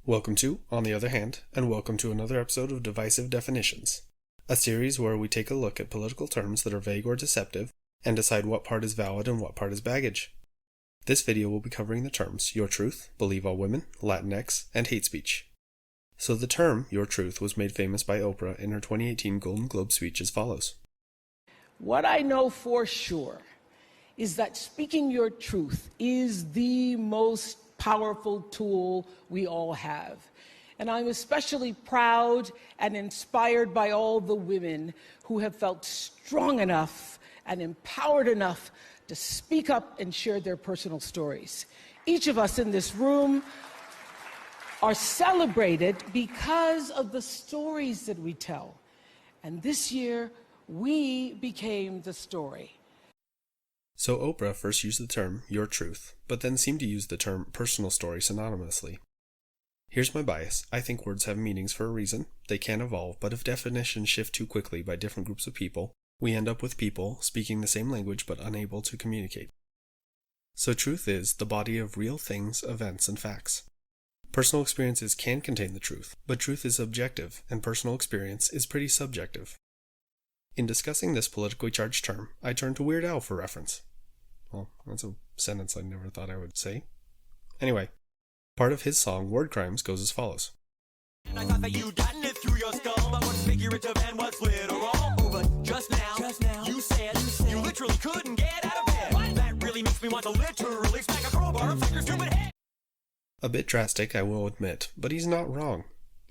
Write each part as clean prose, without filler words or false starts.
Welcome to, on the other hand, and welcome to another episode of Divisive Definitions, a series where we take a look at political terms that are vague or deceptive and decide what part is valid and what part is baggage. This video will be covering the terms Your Truth, Believe All Women, Latinx, and Hate Speech. So the term Your Truth was made famous by Oprah in her 2018 Golden Globe speech as follows. What I know for sure is that speaking your truth is the most powerful tool we all have. And I'm especially proud and inspired by all the women who have felt strong enough and empowered enough to speak up and share their personal stories. Each of us in this room are celebrated because of the stories that we tell. And this year, we became the story. So Oprah first used the term Your Truth, but then seemed to use the term personal story synonymously. Here's my bias. I think words have meanings for a reason. They can evolve, but if definitions shift too quickly by different groups of people, we end up with people speaking the same language but unable to communicate. So truth is the body of real things, events, and facts. Personal experiences can contain the truth, but truth is objective, and personal experience is pretty subjective. In discussing this politically charged term, I turned to Weird Al for reference. Well, that's a sentence I never thought I would say. Anyway, part of his song Word Crimes goes as follows. I thought that you'd gotten it through your skull, but what's figurative and what's literal? Oh, but just now, you said you literally couldn't get out of bed. What? That really makes me want to literally smack a crowbar upside your stupid head. A bit drastic, I will admit, but he's not wrong.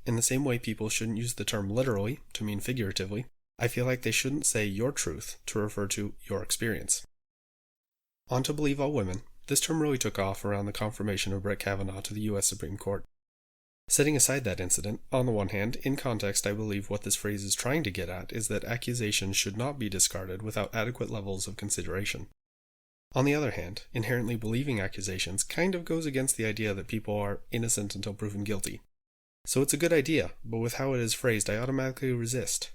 In the same way people shouldn't use the term literally to mean figuratively, I feel like they shouldn't say your truth to refer to your experience. On to Believe All Women, this term really took off around the confirmation of Brett Kavanaugh to the U.S. Supreme Court. Setting aside that incident, on the one hand, in context I believe what this phrase is trying to get at is that accusations should not be discarded without adequate levels of consideration. On the other hand, inherently believing accusations kind of goes against the idea that people are innocent until proven guilty. So it's a good idea, but with how it is phrased I automatically resist.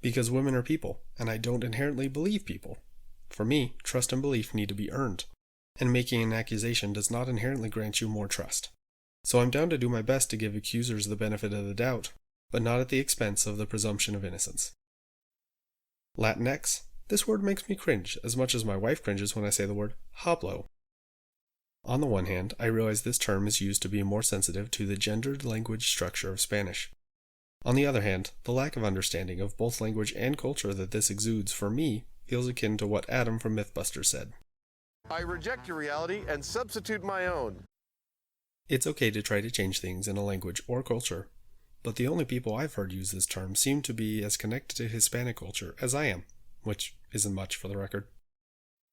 Because women are people, and I don't inherently believe people. For me, trust and belief need to be earned, and making an accusation does not inherently grant you more trust. So I'm down to do my best to give accusers the benefit of the doubt, but not at the expense of the presumption of innocence. Latinx, this word makes me cringe as much as my wife cringes when I say the word hablo. On the one hand, I realize this term is used to be more sensitive to the gendered language structure of Spanish. On the other hand, the lack of understanding of both language and culture that this exudes, for me, feels akin to what Adam from Mythbusters said. I reject your reality and substitute my own. It's okay to try to change things in a language or culture, but the only people I've heard use this term seem to be as connected to Hispanic culture as I am, which isn't much for the record.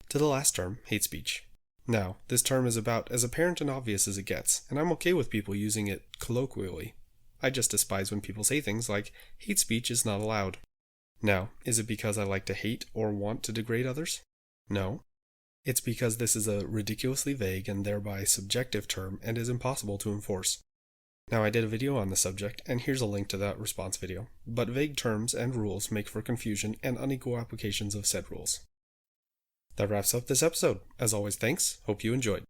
To the last term, hate speech. Now, this term is about as apparent and obvious as it gets, and I'm okay with people using it colloquially. I just despise when people say things like, hate speech is not allowed. Now, is it because I like to hate or want to degrade others? No. It's because this is a ridiculously vague and thereby subjective term and is impossible to enforce. Now, I did a video on the subject, and here's a link to that response video, but vague terms and rules make for confusion and unequal applications of said rules. That wraps up this episode. As always, thanks. Hope you enjoyed.